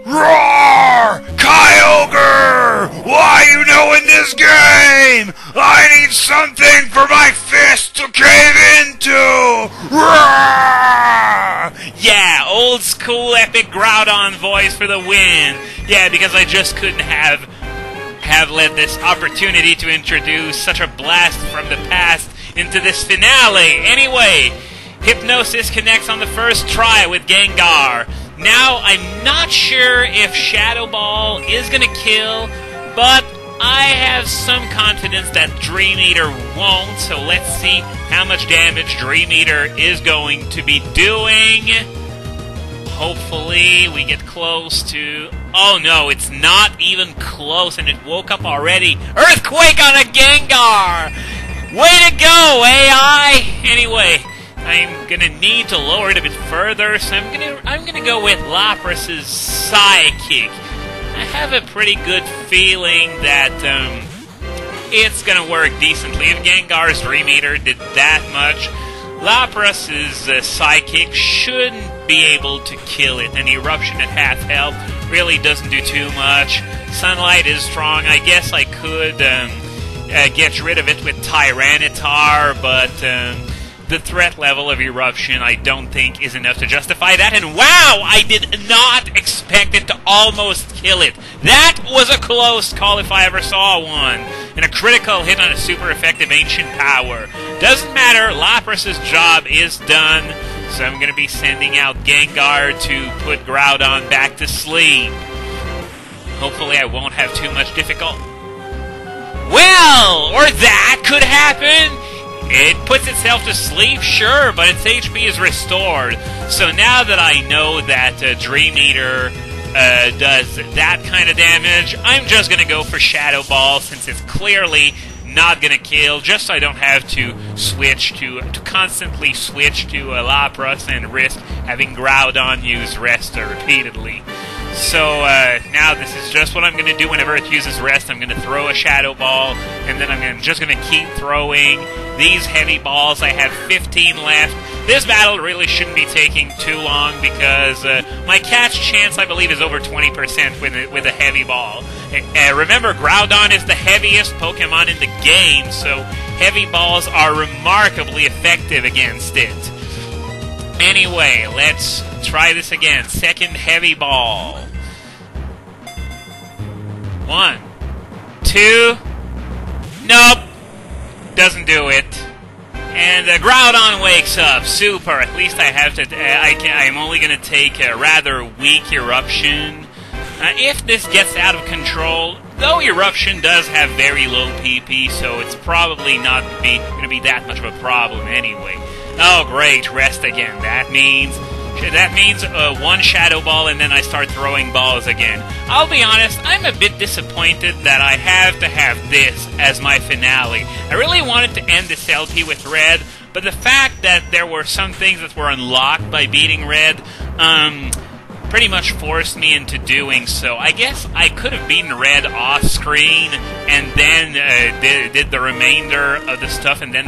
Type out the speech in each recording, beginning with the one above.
Roar! Kyogre! Why you in this game? I need something for my fist to cave into! Roar! Yeah, old school epic Groudon voice for the win. Yeah, because I just couldn't have let this opportunity to introduce such a blast from the past into this finale. Anyway, Hypnosis connects on the first try with Gengar. Now, I'm not sure if Shadow Ball is gonna kill, but I have some confidence that Dream Eater won't, so let's see how much damage Dream Eater is going to be doing. Hopefully, we get close to... Oh no, it's not even close, and it woke up already. Earthquake on a Gengar! Way to go, AI! Anyway, I'm gonna need to lower it a bit further, so I'm gonna go with Lapras's Psychic. I have a pretty good feeling that it's gonna work decently. If Gengar's Dream Eater did that much, Lapras's Psychic shouldn't be able to kill it. An Eruption at half health really doesn't do too much. Sunlight is strong. I guess I could get rid of it with Tyranitar, but the threat level of Eruption I don't think is enough to justify that. And wow, I did not expect it to almost kill it. That was a close call if I ever saw one. And a critical hit on a super effective Ancient Power. Doesn't matter, Lapras's job is done. So I'm going to be sending out Gengar to put Groudon back to sleep. Hopefully I won't have too much difficulty. Well, or that could happen. It puts itself to sleep, sure, but its HP is restored. So now that I know that Dream Eater does that kind of damage, I'm just going to go for Shadow Ball since it's clearly not going to kill, just so I don't have to switch to constantly switch to Lapras and risk having Groudon use Rest repeatedly. So now this is just what I'm going to do whenever it uses Rest. I'm going to throw a Shadow Ball, and then I'm just going to keep throwing these heavy balls. I have 15 left. This battle really shouldn't be taking too long because my catch chance, I believe, is over 20% with a heavy ball. Remember, Groudon is the heaviest Pokemon in the game, so heavy balls are remarkably effective against it. Anyway, let's try this again. Second heavy ball. 1, 2. Nope. Doesn't do it. And Groudon wakes up. Super. At least I have to... I'm only going to take a rather weak Eruption. If this gets out of control, though Eruption does have very low PP, so it's probably not going to be that much of a problem anyway. Oh, great. Rest again. That means one Shadow Ball, and then I start throwing balls again. I'll be honest, I'm a bit disappointed that I have to have this as my finale. I really wanted to end this LP with Red, but the fact that there were some things that were unlocked by beating Red, pretty much forced me into doing so. I guess I could have beaten Red off-screen and then did the remainder of the stuff and then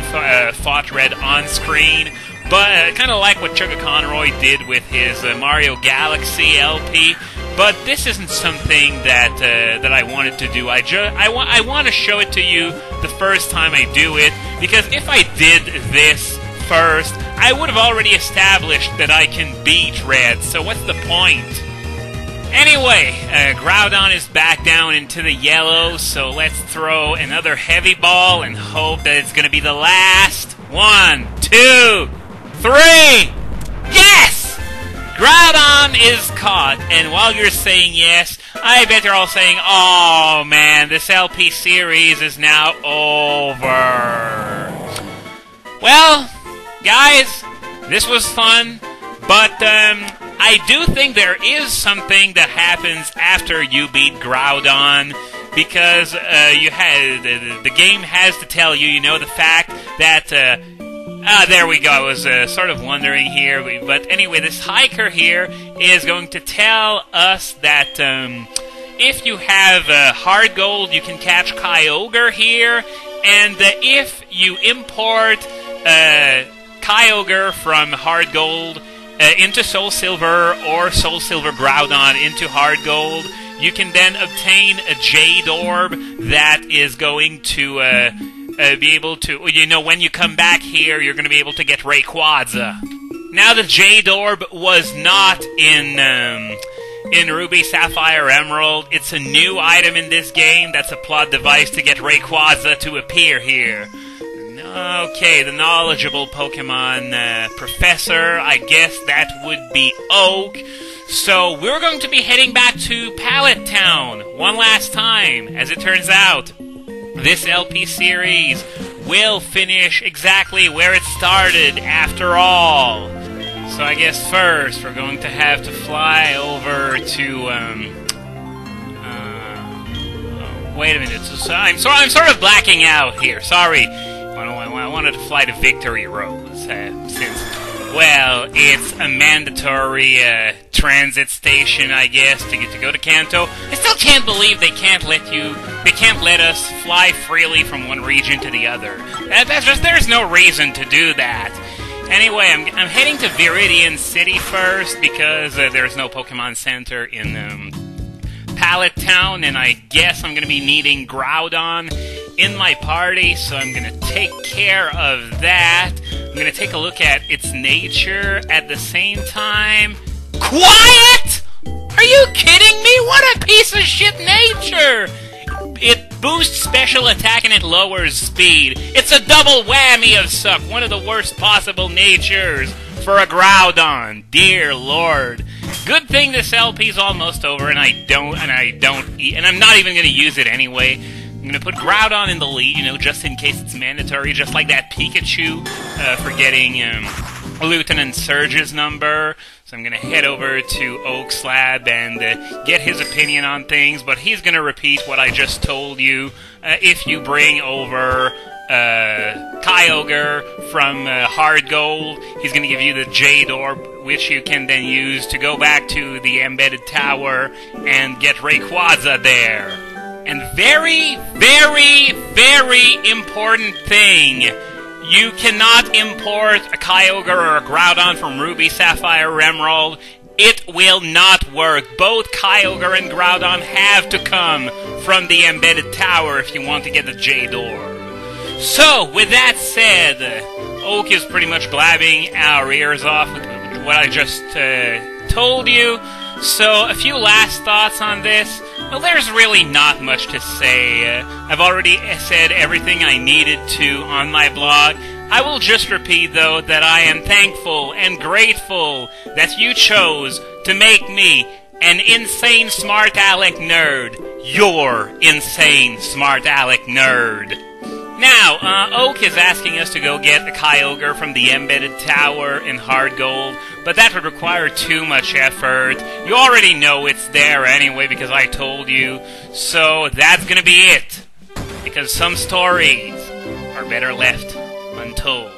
fought Red on-screen. But kind of like what Chugga Conroy did with his Mario Galaxy LP. But this isn't something that I wanted to do. I want to show it to you the first time I do it, because if I did this first, I would have already established that I can beat Red, so what's the point? Anyway, Groudon is back down into the yellow, so let's throw another heavy ball and hope that it's going to be the last. 1, 2, 3! Yes! Groudon is caught, and while you're saying yes, I bet you're all saying, oh man, this LP series is now over. Well, guys, this was fun, but I do think there is something that happens after you beat Groudon, because the game has to tell you, the fact that there we go. I was sort of wondering here, but anyway, this hiker here is going to tell us that if you have hard gold, you can catch Kyogre here, and if you import Kyogre from hard gold into Soul Silver or Soul Silver Groudon into Hard Gold. You can then obtain a Jade Orb that is going to be able to, when you come back here, you're going to be able to get Rayquaza. Now, the Jade Orb was not in Ruby, Sapphire, Emerald. It's a new item in this game that's a plot device to get Rayquaza to appear here. Okay, the knowledgeable Pokemon professor, I guess that would be Oak. So, we're going to be heading back to Pallet Town one last time. As it turns out, this LP series will finish exactly where it started after all. So I guess first we're going to have to fly over to, wait a minute, so I'm sort of blacking out here, sorry. I wanted to fly to Victory Rose, since, well, it's a mandatory, transit station, I guess, to go to Kanto. I still can't believe they can't let us fly freely from one region to the other. There's no reason to do that. Anyway, I'm heading to Viridian City first, because there's no Pokemon Center in Pallet Town, and I guess I'm going to be needing Groudon in my party, so I'm going to take care of that. I'm going to take a look at its nature at the same time. Quiet! Are you kidding me? What a piece of shit nature! It boosts special attack and it lowers speed. It's a double whammy of suck. One of the worst possible natures for a Groudon. Dear Lord. Good thing this LP's almost over, and I'm not even going to use it anyway. I'm going to put Groudon in the lead, just in case it's mandatory, just like that Pikachu for getting Lieutenant Surge's number. So I'm going to head over to Oak's lab and get his opinion on things, but he's going to repeat what I just told you. If you bring over Kyogre from Hard Gold, he's going to give you the Jade Orb, which you can then use to go back to the Embedded Tower and get Rayquaza there. And very, very, very important thing, you cannot import a Kyogre or a Groudon from Ruby, Sapphire, or Emerald. It will not work. Both Kyogre and Groudon have to come from the Embedded Tower if you want to get the Jade Orb. So, with that said, Oak is pretty much blabbing our ears off with what I just told you. So, a few last thoughts on this. Well, there's really not much to say. I've already said everything I needed to on my blog. I will just repeat, though, that I am thankful and grateful that you chose to make me an insane smart aleck nerd. Your insane smart aleck nerd. Now, Oak is asking us to go get a Kyogre from the Embedded Tower in Hard Gold, but that would require too much effort. You already know it's there anyway because I told you, so that's gonna be it. Because some stories are better left untold.